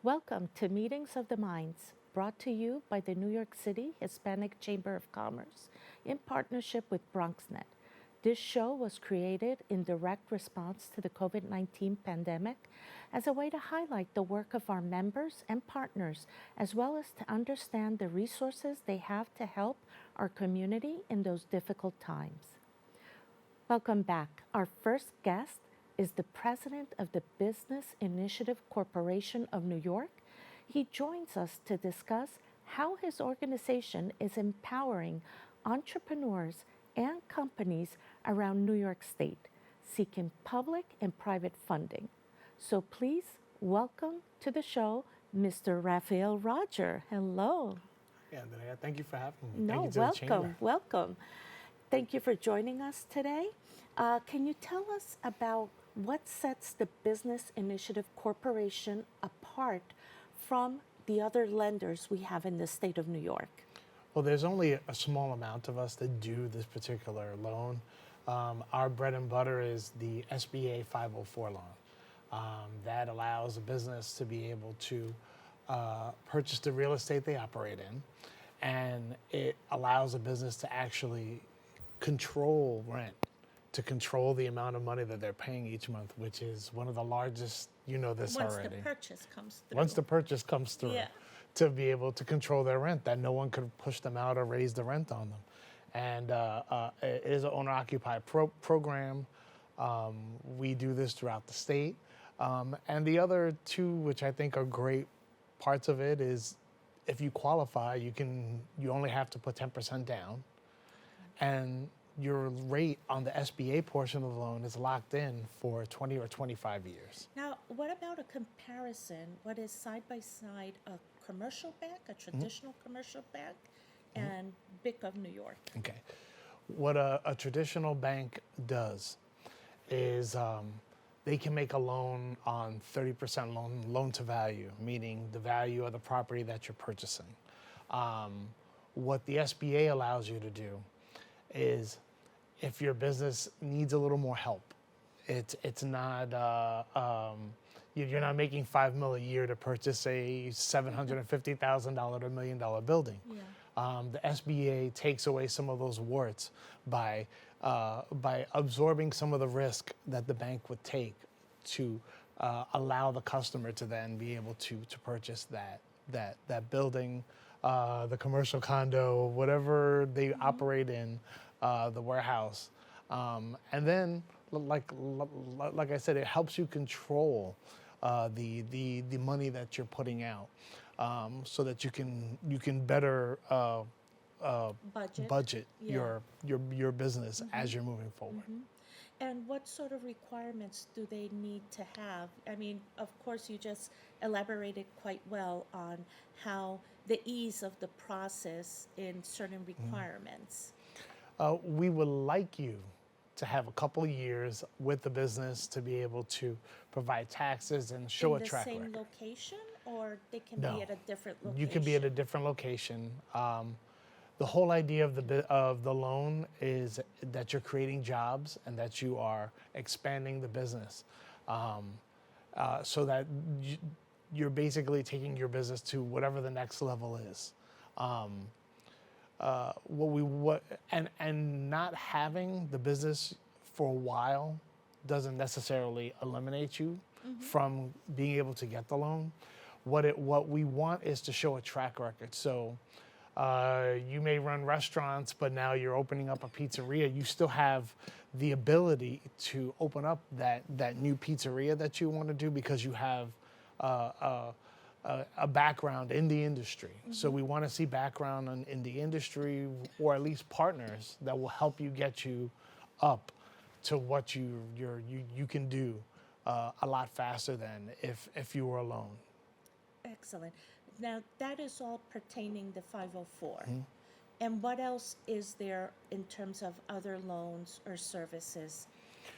Welcome to Meetings of the Minds, brought to you by the New York City Hispanic Chamber of Commerce in partnership with BronxNet. This show was created in direct response to the COVID 19 pandemic as a way to highlight the work of our members and partners, as well as to understand the resources they have to help our community in those difficult times. Welcome back. Our first guest is the president of the Business Initiative Corporation of New York. He joins us to discuss how his organization is empowering entrepreneurs and companies around New York State, seeking public and private funding. So please welcome to the show, Mr. Rafael Roger. Hello. Yeah, Andrea, thank you for having me. No, Thank you to the Chamber. welcome. Thank you for joining us today. Can you tell us about what sets the Business Initiative Corporation apart from the other lenders we have in the state of New York? Well, there's only a small amount of us that do this particular loan. Our bread and butter is the SBA 504 loan. That allows a business to be able to purchase the real estate they operate in, and it allows a business to actually control rent, to control the amount of money that they're paying each month, which is one of the largest, you know this Once already. the purchase comes through. Once the purchase comes through, Yeah. to be able to control their rent, that no one could push them out or raise the rent on them. And it is an owner-occupied program. We do this throughout the state. And the other two, which I think are great parts of it, is if you qualify, you only have to put 10% down, and your rate on the SBA portion of the loan is locked in for 20 or 25 years. Now, what about a comparison? What is side by side a commercial bank, a traditional commercial bank, and BIC of New York? Okay. What a traditional bank does is they can make a loan on 30% loan to value, meaning the value of the property that you're purchasing. What the SBA allows you to do is, if your business needs a little more help, it's not you're not making $5 million a year to purchase a $750,000 to $1 million building. Yeah. The SBA takes away some of those warts by absorbing some of the risk that the bank would take to allow the customer to then be able to purchase that building, the commercial condo, whatever they operate in, the warehouse. And then, like I said, it helps you control the money that you're putting out, so that you can better budget Yeah. your business as you're moving forward. And what sort of requirements do they need to have? I mean, of course, you just elaborated quite well on how the ease of the process in certain requirements. We would like you to have a couple years with the business to be able to provide taxes and show a track In the record. same location, or they can No. be at a different location? You could be at a different location. The whole idea of the loan is that you're creating jobs and that you are expanding the business, so that you're basically taking your business to whatever the next level is. And not having the business for a while doesn't necessarily eliminate you from being able to get the loan. What we want is to show a track record. So you may run restaurants, but now you're opening up a pizzeria. You still have the ability to open up that new pizzeria that you want to do because you have a background in the industry. So we want to see background in the industry, or at least partners that will help you get you up to what you can do a lot faster than if you were alone. Excellent. Now, that is all pertaining to 504. And what else is there in terms of other loans or services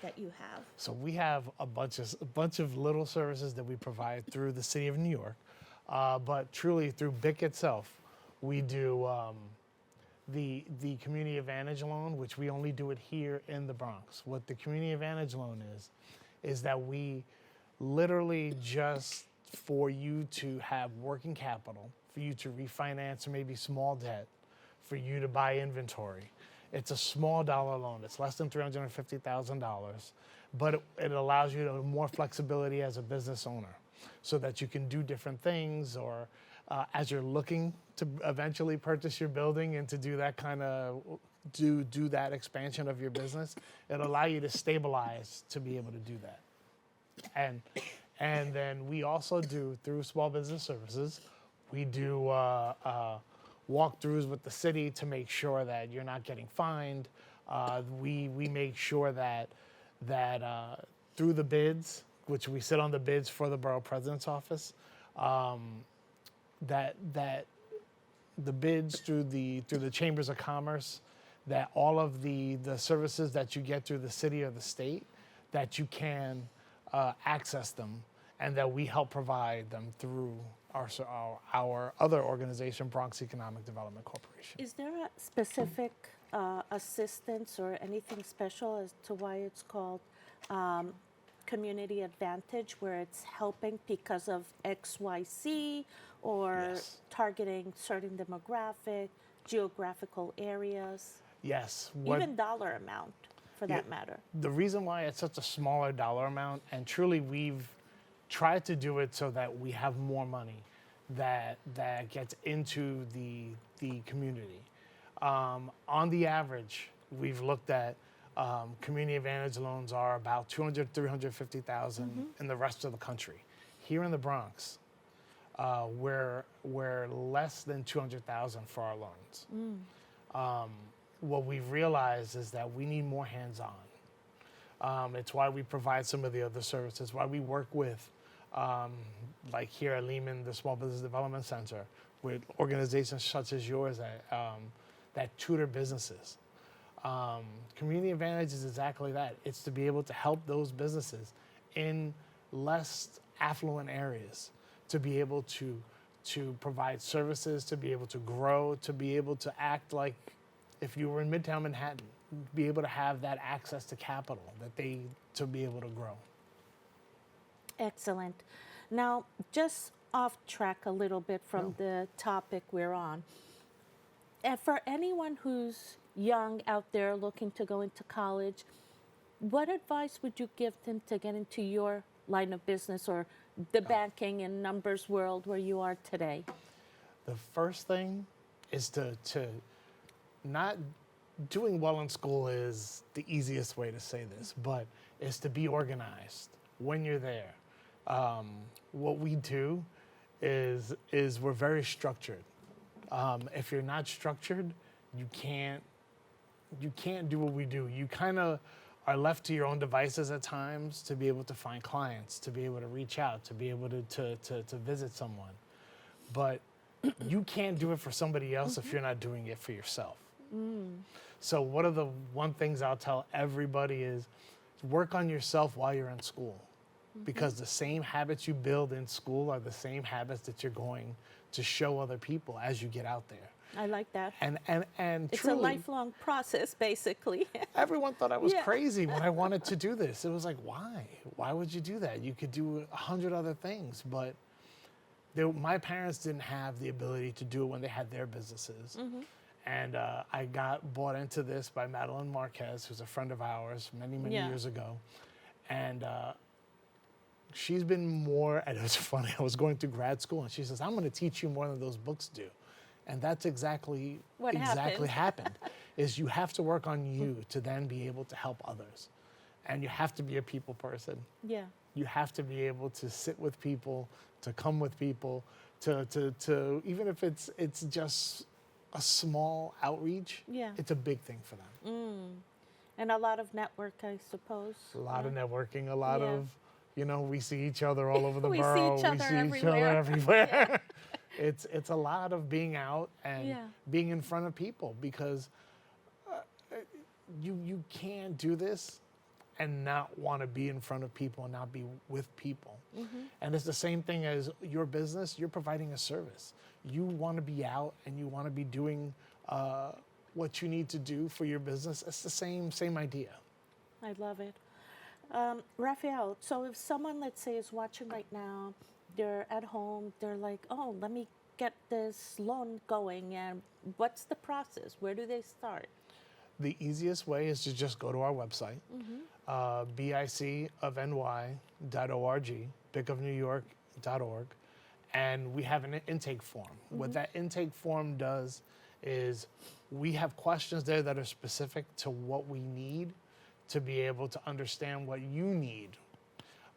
that you have? So we have a bunch of little services that we provide through the city of New York, but truly through BIC itself, we do the Community Advantage loan, which we only do it here in the Bronx. What the Community Advantage loan is that we literally just for you to have working capital, for you to refinance maybe small debt, for you to buy inventory. It's a small dollar loan. It's less than $350,000, but it allows you to more flexibility as a business owner so that you can do different things, or as you're looking to eventually purchase your building and to do that kind of do that expansion of your business, it'll allow you to stabilize to be able to do that. And then we also do, through Small Business Services, we do walkthroughs with the city to make sure that you're not getting fined. We make sure that through the bids, which we sit on the bids for the Borough President's Office, that the bids through the Chambers of Commerce, that all of the services that you get through the city or the state, that you can access them, and that we help provide them through our other organization, Bronx Economic Development Corporation. Is there a specific assistance or anything special as to why it's called Community Advantage, where it's helping because of XYZ, or Yes. targeting certain demographic, geographical areas, Yes. even dollar amount for that matter? The reason why it's such a smaller dollar amount, and truly we've tried to do it so that we have more money that gets into the community. On the average, we've looked at community advantage loans are about 200, 350,000 in the rest of the country. Here in the Bronx, we're less than 200,000 for our loans. What we've realized is that we need more hands-on. It's why we provide some of the other services, why we work with, like here at Lehman, the Small Business Development Center, with organizations such as yours that tutor businesses. Community Advantage is exactly that. It's to be able to help those businesses in less affluent areas to be able to provide services, to be able to grow, to be able to act like if you were in Midtown Manhattan, be able to have that access to capital to be able to grow. Excellent. Now, just off track a little bit from the topic we're on. And for anyone who's young out there looking to go into college, what advice would you give them to get into your line of business or the banking and numbers world where you are today? The first thing is to not doing well in school is the easiest way to say this, but is to be organized when you're there. What we do is we're very structured. If you're not structured, you can't do what we do. You kind of are left to your own devices at times to be able to find clients, to be able to reach out, to be able to visit someone. But you can't do it for somebody else if you're not doing it for yourself. So one of the things I'll tell everybody is work on yourself while you're in school, because the same habits you build in school are the same habits that you're going to show other people as you get out there. I like that. And It's truly, a lifelong process, basically. everyone thought I was crazy when I wanted to do this. It was like, why? Why would you do that? You could do 100 other things, but my parents didn't have the ability to do it when they had their businesses. And I got bought into this by Madeline Marquez, who's a friend of ours many years ago. And she's been more, and it was funny, I was going through grad school and she says, I'm going to teach you more than those books do. And that's exactly what happened, is you have to work on you to then be able to help others. And you have to be a people person. Yeah. You have to be able to sit with people, to come with people, to even if it's just a small outreach, it's a big thing for them. And a lot of network, I suppose. A lot of networking, a lot of, we see each other all over the We borough. see each other Other everywhere. It's a lot of being out and being in front of people, because you can't do this and not want to be in front of people and not be with people. And it's the same thing as your business. You're providing a service. You want to be out and you want to be doing what you need to do for your business. It's the same idea. I love it. Rafael, so if someone, let's say, is watching right now, they're at home, they're like, oh, let me get this loan going, and what's the process? Where do they start? The easiest way is to just go to our website, bicofny.org, bicofnewyork.org, and we have an intake form. What that intake form does is we have questions there that are specific to what we need to be able to understand what you need.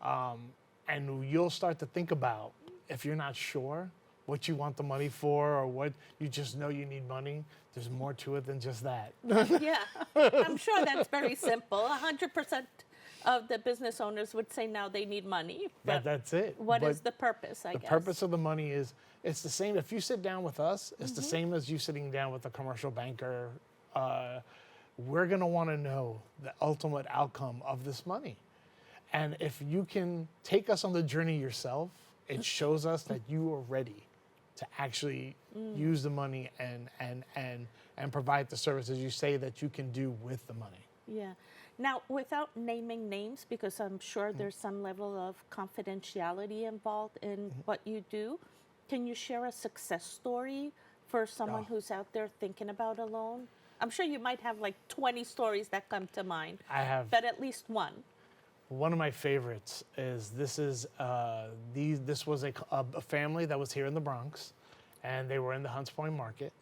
And you'll start to think about, if you're not sure what you want the money for or what you just know you need money, there's more to it than just that. Yeah, I'm sure that's very simple. 100% of the business owners would say now they need money. But That's it. what is But the purpose, I the guess? purpose of the money is, it's the same. If you sit down with us, it's the same as you sitting down with a commercial banker. We're going to want to know the ultimate outcome of this money. And if you can take us on the journey yourself, it shows us that you are ready to actually use the money and provide the services you say that you can do with the money. Yeah. Now, without naming names, because I'm sure there's some level of confidentiality involved in what you do, can you share a success story for someone who's out there thinking about a loan? I'm sure you might have like 20 stories that come to mind. I have. But at least one. One of my favorites is this was a family that was here in the Bronx, and they were in the Hunts Point market.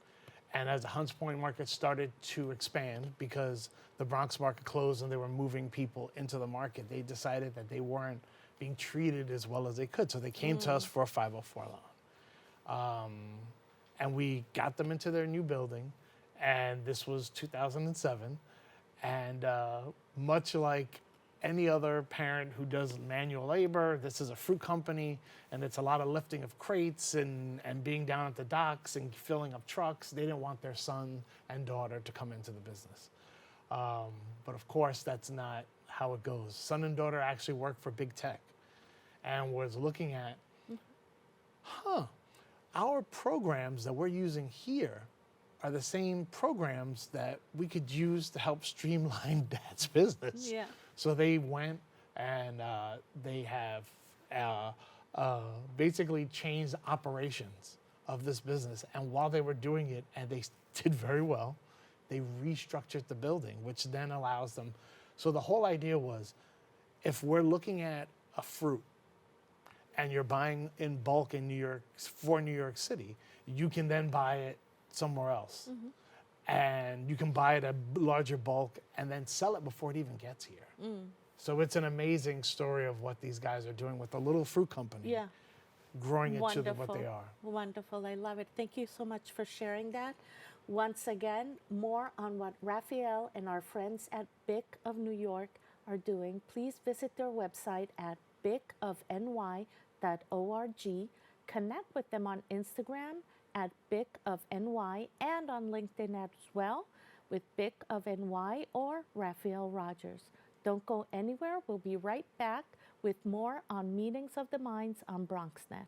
And as the Hunts Point market started to expand, because the Bronx market closed and they were moving people into the market, they decided that they weren't being treated as well as they could. So they came to us for a 504 loan. And we got them into their new building, and this was 2007. And much like any other parent who does manual labor, this is a fruit company, and it's a lot of lifting of crates and being down at the docks and filling up trucks. They didn't want their son and daughter to come into the business. But of course, that's not how it goes. Son and daughter actually work for big tech and was looking at, our programs that we're using here are the same programs that we could use to help streamline Dad's business. Yeah. So they went and they have basically changed operations of this business. And while they were doing it, and they did very well, they restructured the building, which then allows them. So the whole idea was, if we're looking at a fruit and you're buying in bulk in New York for New York City, you can then buy it somewhere else. And you can buy it at larger bulk and then sell it before it even gets here. So it's an amazing story of what these guys are doing with a little fruit company, Yeah. growing into Wonderful. what they are. Wonderful. I love it. Thank you so much for sharing that. Once again, more on what Rafael and our friends at BIC of New York are doing, please visit their website at bicofny.org. Connect with them on Instagram at bicofny and on LinkedIn as well with BIC of NY or Rafael Rogers. Don't go anywhere. We'll be right back with more on Meetings of the Minds on BronxNet.